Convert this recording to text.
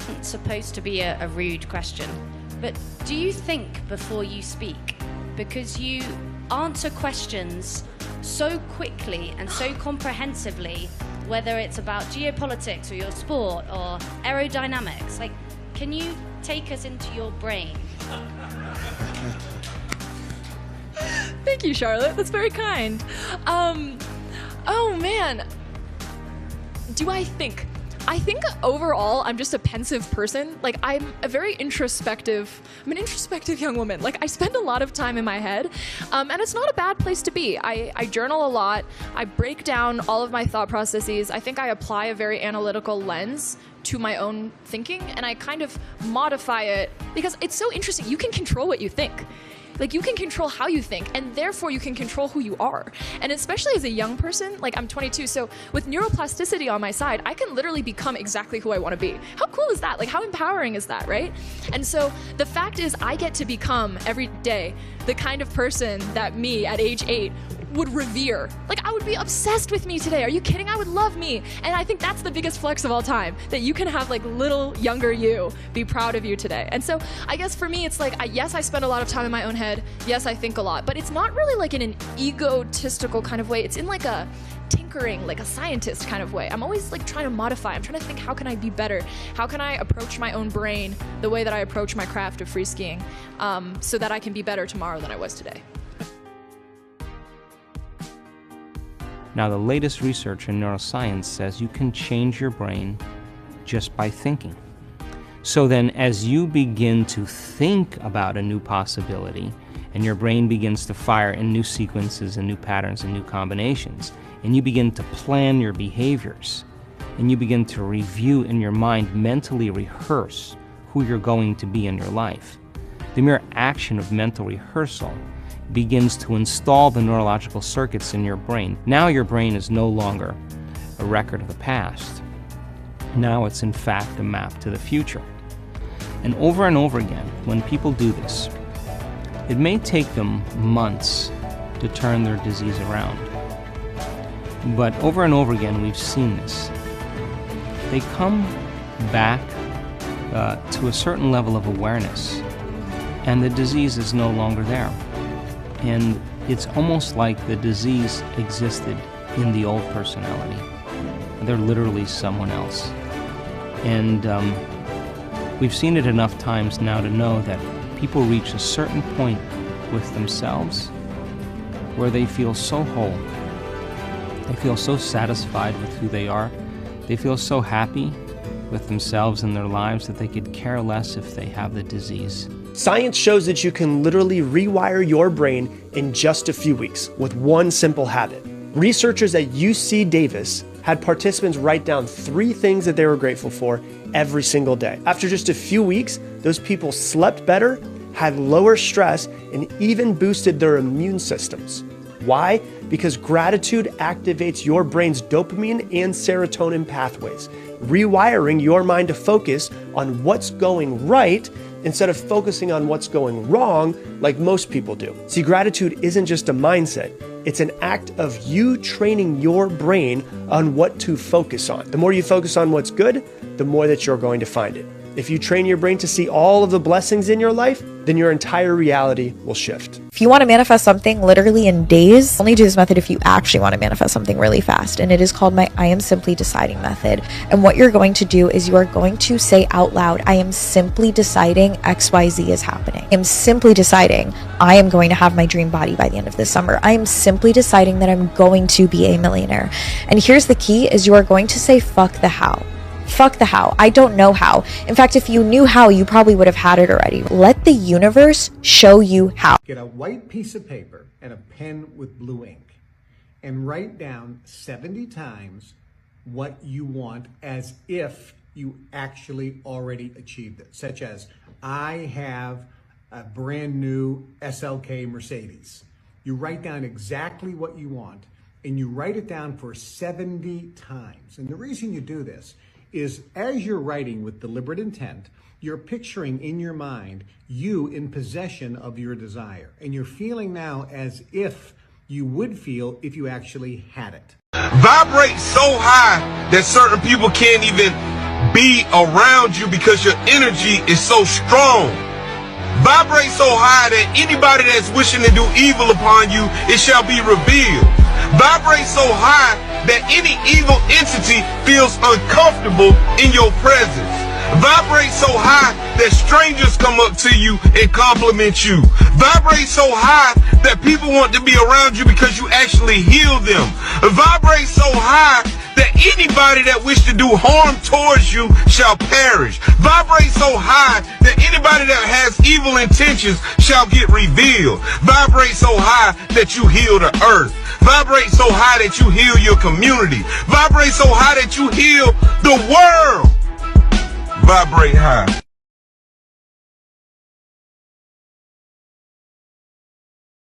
isn't supposed to be a rude question, but do you think before you speak? Because you answer questions so quickly and so comprehensively, whether it's about geopolitics or your sport or aerodynamics. Like, can you take us into your brain? Thank you, Charlotte. That's very kind. Oh man. Do I think? I think overall I'm just a pensive person. Like, I'm an introspective young woman. Like, I spend a lot of time in my head, and it's not a bad place to be. I journal a lot. I break down all of my thought processes. I think I apply a very analytical lens to my own thinking, and I kind of modify it because it's so interesting. You can control what you think. Like, you can control how you think, and therefore you can control who you are. And especially as a young person, like, I'm 22, so with neuroplasticity on my side, I can literally become exactly who I want to be. How cool is that? Like, how empowering is that, right? And so the fact is, I get to become every day the kind of person that me at age 8 would revere. Like, I would be obsessed with me today. Are you kidding? I would love me. And I think that's the biggest flex of all time, that you can have, like, little younger you be proud of you today. And so I guess for me, it's like, yes, I spend a lot of time in my own head. Yes, I think a lot, but it's not really like in an egotistical kind of way. It's in like a tinkering, like a scientist kind of way. I'm always like trying to modify. I'm trying to think, how can I be better? How can I approach my own brain the way that I approach my craft of free skiing, so that I can be better tomorrow than I was today? Now, the latest research in neuroscience says you can change your brain just by thinking. So then, as you begin to think about a new possibility, and your brain begins to fire in new sequences and new patterns and new combinations, and you begin to plan your behaviors, and you begin to review in your mind, mentally rehearse who you're going to be in your life, the mere action of mental rehearsal begins to install the neurological circuits in your brain. Now your brain is no longer a record of the past. Now it's in fact a map to the future. And over again, when people do this, it may take them months to turn their disease around. But over and over again, we've seen this. They come back to a certain level of awareness, and the disease is no longer there. And it's almost like the disease existed in the old personality. They're literally someone else. And we've seen it enough times now to know that people reach a certain point with themselves where they feel so whole. They feel so satisfied with who they are. They feel so happy with themselves and their lives that they could care less if they have the disease. Science shows that you can literally rewire your brain in just a few weeks with one simple habit. Researchers at UC Davis had participants write down 3 things that they were grateful for every single day. After just a few weeks, those people slept better, had lower stress, and even boosted their immune systems. Why? Because gratitude activates your brain's dopamine and serotonin pathways, rewiring your mind to focus on what's going right instead of focusing on what's going wrong like most people do. See, gratitude isn't just a mindset. It's an act of you training your brain on what to focus on. The more you focus on what's good, the more that you're going to find it. If you train your brain to see all of the blessings in your life, then your entire reality will shift. If you want to manifest something literally in days, only do this method if you actually want to manifest something really fast. And it is called my I am simply deciding method. And what you're going to do is you are going to say out loud, I am simply deciding XYZ is happening. I am simply deciding I am going to have my dream body by the end of this summer. I am simply deciding that I'm going to be a millionaire. And here's the key is you are going to say, fuck the how. Fuck the how. I don't know how. In fact, if you knew how, you probably would have had it already. Let the universe show you how. Get a white piece of paper and a pen with blue ink and write down 70 times what you want as if you actually already achieved it. Such as, I have a brand new SLK Mercedes. You write down exactly what you want and you write it down for 70 times. And the reason you do this is as you're writing with deliberate intent, you're picturing in your mind you in possession of your desire. And you're feeling now as if you would feel if you actually had it. Vibrate so high that certain people can't even be around you because your energy is so strong. Vibrate so high that anybody that's wishing to do evil upon you, it shall be revealed. Vibrate so high that any evil entity feels uncomfortable in your presence. Vibrate so high that strangers come up to you and compliment you. Vibrate so high that people want to be around you because you actually heal them. Vibrate so high that anybody that wish to do harm towards you shall perish. Vibrate so high that anybody that has evil intentions shall get revealed. Vibrate so high that you heal the earth. Vibrate so high that you heal your community. Vibrate so high that you heal the world. Vibrate high.